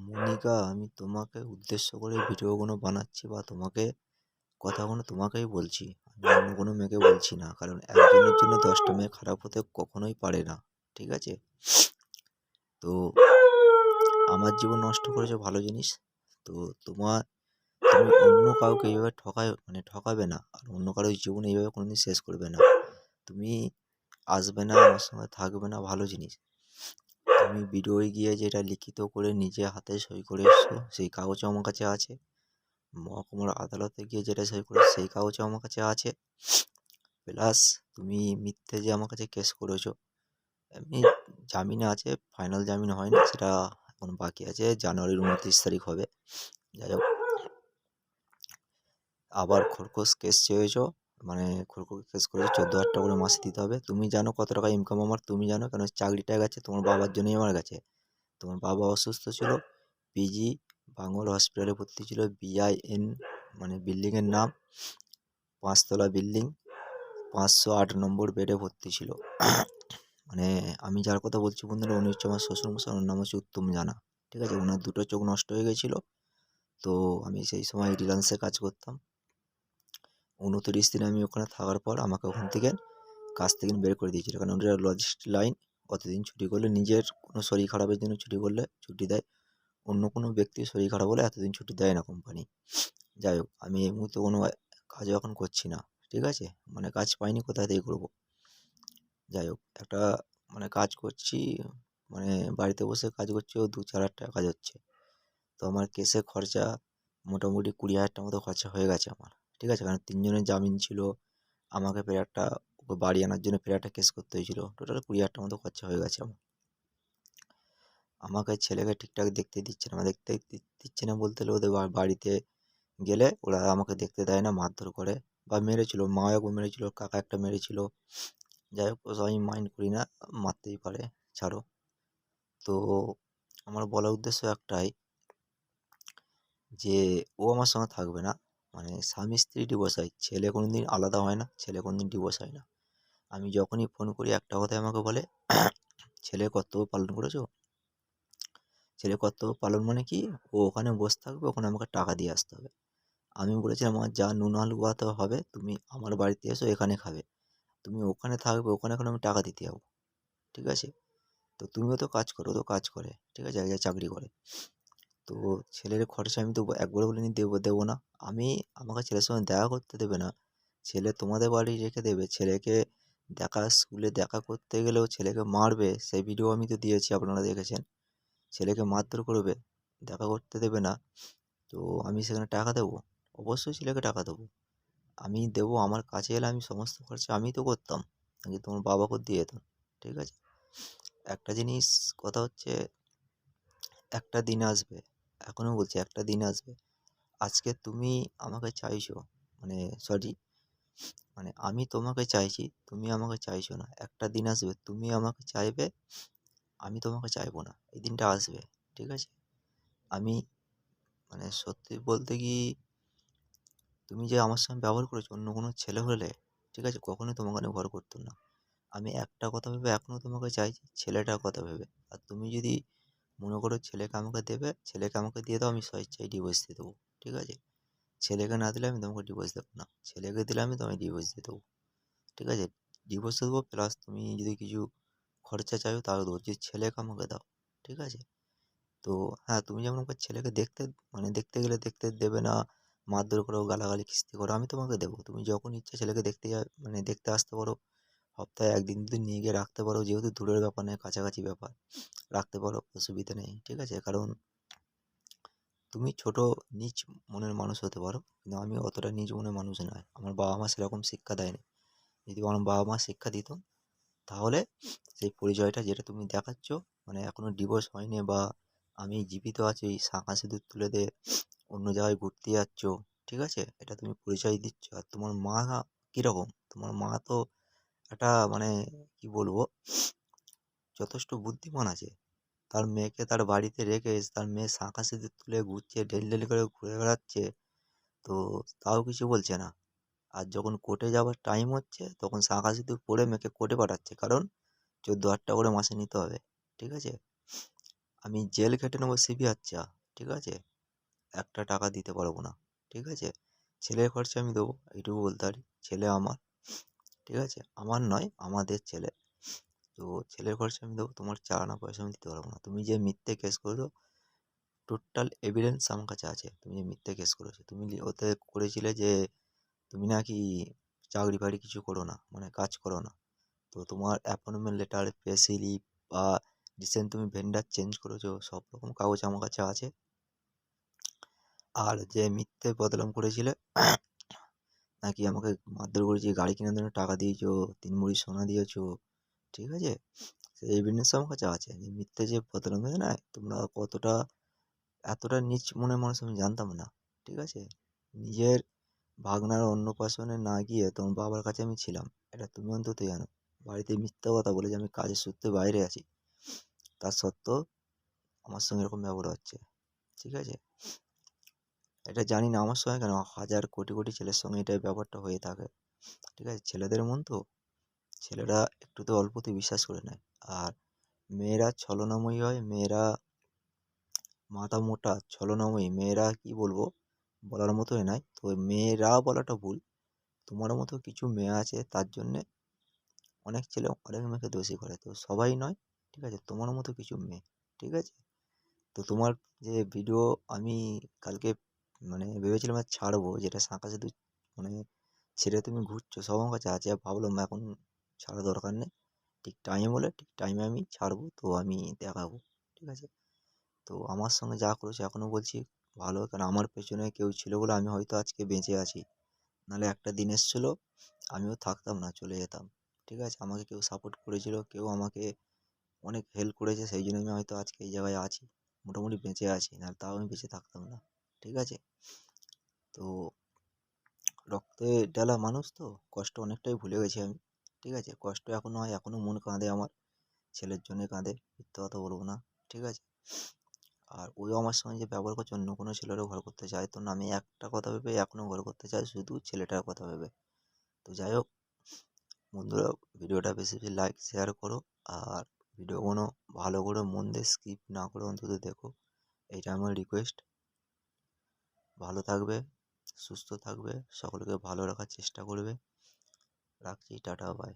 মনিকা, আমি তোমাকে উদ্দেশ্য করে ভিডিওগুলো বানাচ্ছি বা তোমাকে কথাগুলো তোমাকেই বলছি। আমি অন্য কোনো মেয়েকে বলছি না, কারণ একজনের জন্য 10টা মেয়ে খারাপ হতে কখনোই পারে না। ঠিক আছে? তো আমার জীবন নষ্ট করেছো ভালো জিনিস। তো তোমার তুমি অন্য কাউকে এইভাবে ঠকাবে না, আর অন্য কারোর জীবন এইভাবে কোনোদিন শেষ করবে না। তুমি আসবে না, আমার সঙ্গে থাকবে না, ভালো জিনিস। তুমি ভিডিওয় গিয়ে যেটা লিখিত করে নিজে হাতে সই করে এসছো, সেই কাগজও আমার কাছে আছে। মহকুমার আদালতে গিয়ে যেটা সই করে সেই কাগজও আমার কাছে আছে। প্লাস তুমি মিথ্যে যে আমার কাছে কেস করেছো, এমনি জামিনে আছে, ফাইনাল জামিন হয়নি, সেটা এখন বাকি আছে, জানুয়ারির 29 তারিখ হবে। যাই হোক, আবার খোরপোশ কেস চেয়েছো, মানে খোরপোশ কেস করেছো, 14,000 টাকা করে মাসে দিতে হবে। তুমি জানো কত টাকা ইনকাম আমার, তুমি জানো, কেন চাকরিটা গেছে তোমার বাবার জন্যই আমার কাছে। তোমার বাবা অসুস্থ ছিল, পিজি বাঙ্গল হসপিটালে ভর্তি ছিল, BIN মানে বিল্ডিংয়ের নাম, 5 তলা বিল্ডিং, 508 নম্বর বেডে ভর্তি ছিল। মানে আমি যার কথা বলছি বন্ধুরা, উনি হচ্ছে আমার শ্বশুরমশাই, ওর নাম হচ্ছে উত্তম জানা। ঠিক আছে? ওনার দুটো চোখ নষ্ট হয়ে গেছিলো। তো আমি সেই সময় রিলায়েন্সে কাজ করতাম। 29 দিন আমি ওখানে থাকার পর আমাকে ওখান থেকে কাজ থেকে বের করে দিয়েছিল, কারণ ওটা লজিস্টিক লাইন। অতদিন ছুটি করলে, নিজের কোনো শরীর খারাপের জন্য ছুটি করলে ছুটি দেয়, অন্য কোনো ব্যক্তির শরীর খারাপ হলে এতদিন ছুটি দেয় না কোম্পানি। যাই হোক, আমি এই মুহূর্তে কোনো কাজ এখন করছি না। ঠিক আছে? মানে কাজ পাইনি, কোথা থেকে করবো। যাই হোক, একটা মানে কাজ করছি, মানে বাড়িতে বসে কাজ করছি, ও 2-4 হাজার টাকা কাজ হচ্ছে। তো আমার কেসে খরচা মোটামুটি 20,000 টাকা মতো খরচা হয়ে গেছে আমার। ঠিক আছে? কারণ 3 জনের জামিন ছিল, আমাকে ফের একটা ওকে বাড়ি আনার জন্য ফের একটা কেস করতে হয়েছিল। টোটাল 20,000 টাকা মতো খরচা হয়ে গেছে আমার। আমাকে ছেলেকে ঠিকঠাক দেখতে দিচ্ছে না, দেখতে দিচ্ছে না বলতে হলে ওদের বাড়িতে গেলে ওরা আমাকে দেখতে দেয় না, মারধর করে বা মেরেছিল, মা একবার মেরেছিল, কাকা একটা মেরেছিল। যাই হোক, ওসব আমি মাইন্ড করি না, মারতেই পারে, ছাড়ো। তো আমার বলার উদ্দেশ্য একটাই, যে ও আমার সঙ্গে থাকবে না। মানে স্বামী স্ত্রী ডিভোর্স হয়, ছেলে কোনো দিন আলাদা হয় না, ছেলে কোনো দিন ডিভোর্স হয় না। আমি যখনই ফোন করি একটা কথাই আমাকে বলে, ছেলে কর্তব্য পালন করেছো? ছেলে কর্তব্য পালন মানে কি? ও ওখানে বসে থাকবে, ওখানে আমাকে টাকা দিয়ে আসতে হবে। আমি বলেছিলাম, আমার যা নুন আলু ভাত হবে তুমি আমার বাড়িতে এসো, এখানে খাবে। তুমি ওখানে থাকবে, ওখানে এখন আমি টাকা দিতে যাবো? ঠিক আছে? তো তুমিও তো কাজ করো, ও তো কাজ করে, ঠিক আছে, এক জায়গায় চাকরি করে। তো ছেলের খরচা আমি তো একবারও বলিনি দেবো না। আমাকে ছেলের সঙ্গে দেখা করতে দেবে না, ছেলে তোমাদের বাড়ি রেখে দেবে, ছেলেকে স্কুলে দেখা করতে গেলেও ছেলেকে মারবে, সেই ভিডিও আমি তো দিয়েছি, আপনারা দেখেছেন। ছেলেকে মারধর করবে, দেখা করতে দেবে না। তো আমি সেখানে টাকা দেবো? অবশ্যই ছেলেকে টাকা দেবো। আমি দেবো, আমার কাছে এলে আমি সমস্ত খরচা আমিই তো করতাম, নাকি তোমার বাবাকে দিয়ে যেতাম? ঠিক আছে? একটা জিনিস, কথা হচ্ছে, একটা দিন আসবে, এখনও বলছি, একটা দিন আসবে। আজকে তুমি আমাকে চাইছো, মানে সরি, মানে আমি তোমাকে চাইছি, তুমি আমাকে চাইছো না। একটা দিন আসবে তুমি আমাকে চাইবে, আমি তোমাকে চাইবো না, এই দিনটা আসবে। ঠিক আছে? আমি মানে সত্যি বলতে কি, তুমি যে আমার সঙ্গে ব্যবহার করেছো, অন্য কোনো ছেলে হলে, ঠিক আছে, কখনোই তোমাকে ব্যবহার করতো না। আমি একটা কথা ভেবে এখনও তোমাকে চাইছি, ছেলেটার কথা ভেবে। আর তুমি যদি মনে করো ছেলেকে আমাকে দেবে, ছেলেকে আমাকে দিয়ে দাও, আমি স্বেচ্ছায় ডিভোর্স দিয়ে দেবো। ঠিক আছে? ছেলেকে না দিলে আমি তোমাকে ডিভোর্স দেবো না, ছেলেকে দিলে আমি তোমায় ডিভোর্স দিয়ে দেবো। ঠিক আছে? ডিভোর্স দেবো, প্লাস তুমি যদি কিছু খরচা চাইও তাও দেবো, যে ছেলেকে আমাকে দাও। ঠিক আছে? তো হ্যাঁ, তুমি যেমন একবার ছেলেকে দেখতে, মানে দেখতে গেলে দেখতে দেবে না, মারধর করো, গালাগালি কিস্তি করো, আমি তোমাকে দেবো। তুমি যখন ইচ্ছে ছেলেকে দেখতে মানে দেখতে আসতে পারো, সপ্তাহে 1 দিন 2 দিন নিয়ে গিয়ে রাখতে পারো, যেহেতু দূরের ব্যাপার নয়, কাছাকাছি ব্যাপার, রাখতে পারো, অসুবিধা নেই। ঠিক আছে? কারণ তুমি ছোট নিচ মনের মানুষ হতে পারো, কিন্তু আমি অতটা নিচ মনের মানুষ নয়, আমার বাবা মা সেরকম শিক্ষা দেয়নি। যদি আমার বাবা মা শিক্ষা দিত, তাহলে সেই পরিচয়টা যেটা তুমি দেখাচ্ছ, মানে এখনো ডিভোর্স হয়নি বা আমি জীবিত আছি, শাঁখা সিঁদুর তুলে দিয়ে অন্য জায়গায় ঘুরতে যাচ্ছ, ঠিক আছে, এটা তুমি পরিচয় দিচ্ছ। আর তোমার মা কীরকম, তোমার মা তো একটা মানে কি বলবো, যথেষ্ট বুদ্ধিমান আছে। তার মেয়েকে তার বাড়িতে রেখে তার মেয়ে শাঁখা সিঁদুর তুলে ঘুরছে, ডেলি করে ঘুরে বেড়াচ্ছে, তো তাও কিছু বলছে না। আর যখন কোর্টে যাওয়ার টাইম হচ্ছে, তখন শাঁখা সিঁদুর পরে মেয়েকে কোর্টে পাঠাচ্ছে, কারণ 14,000 টাকা করে মাসে নিতে হবে। ঠিক আছে? আমি জেল খেটে নেবো সিভিআর চা, ঠিক আছে? একটা টাকা দিতে পারবো না, ঠিক আছে? ছেলের খরচা আমি দেবো, এইটুকু বলতে পারি। ছেলে আমার, ঠিক আছে? আমার নয়, আমাদের ছেলে। তো ছেলের খরচা আমি দেবো, তোমার চা আনা পয়সা আমি দিতে পারবো না। তুমি যে মিথ্যে কেস করেছো, টোটাল এভিডেন্স আমার কাছে আছে। তুমি যে মিথ্যে কেস করেছো, তুমি ওতে করেছিলে যে তুমি নাকি চাকরি বাকরি কিছু করো না, মানে কাজ করো না। তো তোমার অ্যাপয়েন্টমেন্ট লেটার, পে স্লিপ বা রিসেন্ট তুমি ভেন্ডার চেঞ্জ করেছো, সব রকম কাগজ আমার কাছে আছে। আর যে মিথ্যে বদনাম করেছিলে, নাকি আমাকে মারধর করেছি, গাড়ি কেনার জন্য টাকা দিয়েছো, 3 ভরি সোনা দিয়েছো, ঠিক আছে? সেই এভিডেন্স আমার কাছে আছে। যে মিথ্যে যে বদনাম হয়েছে না, তোমরা কতটা, এতটা নীচ মনের মানুষ আমি জানতাম না, ঠিক আছে? নিজের ভাগনার অন্নপ্রাশনে না গিয়ে তোমার বাবার কাছে আমি ছিলাম, এটা তুমি অন্তত জানো। বাড়িতে মিথ্যা কথা বলে যে আমি কাজের সূত্রে বাইরে আছি, তার সত্ত্বেও আমার সঙ্গে এরকম ব্যবহার হচ্ছে, ঠিক আছে? এটা জানি না আমার সঙ্গে কেন, হাজার কোটি কোটি ছেলের সঙ্গে এটা ব্যাপারটা হয়ে থাকে, ঠিক আছে? ছেলেদের মন তো, ছেলেরা একটুতে অল্পতে বিশ্বাস করে নেয়। আর মেয়েরা ছলনাময়ী হয়, মেয়েরা মাথা মোটা ছলনাময়ী, মেয়েরা কি বলবো, বলার মতোই নয়। তো মেয়েরা বলাটা ভুল, তোমার মতো কিছু মেয়ে আছে, তার জন্যে অনেক ছেলে অনেক মেয়েকে দোষী করে। তো সবাই নয়, ঠিক আছে? তোমার মতো কিছু মেয়ে, ঠিক আছে? তো তোমার যে ভিডিও আমি কালকে মানে ভেবেছিলাম আজ ছাড়বো, যেটা শাঁখা সিঁদুর মানে ছেড়ে তুমি ঘুরছো, সব আমার কাছে আছে। আর ভাবলাম এখন ছাড়া দরকার নেই, ঠিক টাইম হলে ঠিক টাইমে আমি ছাড়বো, তো আমি দেখাবো, ঠিক আছে? তো আমার সঙ্গে যা করেছে এখনও বলছি ভালো, কারণ আমার পেছনে কেউ ছিল বলে আমি হয়তো আজকে বেঁচে আছি। নাহলে একটা দিন এসেছিলো, আমিও থাকতাম না, চলে যেতাম, ঠিক আছে? আমাকে কেউ সাপোর্ট করেছিল, কেউ আমাকে অনেক হেল্প করেছে, সেই জন্য আমি হয়তো আজকে এই জায়গায় আছি, মোটামুটি বেঁচে আছি, নাহলে তাও আমি বেঁচে থাকতাম না, ঠিক আছে? তো রক্তে ডেলা মানুষ তো, কষ্ট অনেকটাই ভুলে গেছি আমি, ঠিক আছে? কষ্ট এখনও হয়, এখনও মন কাঁদে আমার, ছেলের জন্যে কাঁদে, মিথ্যে কথা বলবো না, ঠিক আছে? আর ওই আমার সঙ্গে যে ব্যবহার করছে, অন্য কোনো ছেলেরও ঘর করতে চাইতো না। আমি একটা কথা ভেবে এখনও ঘর করতে চাই, শুধু ছেলেটার কথা ভেবে। তো যাই হোক বন্ধুরা, ভিডিওটা বেশি বেশি লাইক শেয়ার করো। আর ভিডিওগুলো ভালো করে মন দিয়ে স্কিপ না করে অন্তত দেখো, এইটা আমার রিকোয়েস্ট। ভালো থাকবে, সুস্থ থাকবে, সকলকে ভালো রাখার চেষ্টা করবে। রাখছি, টাটা, বাই।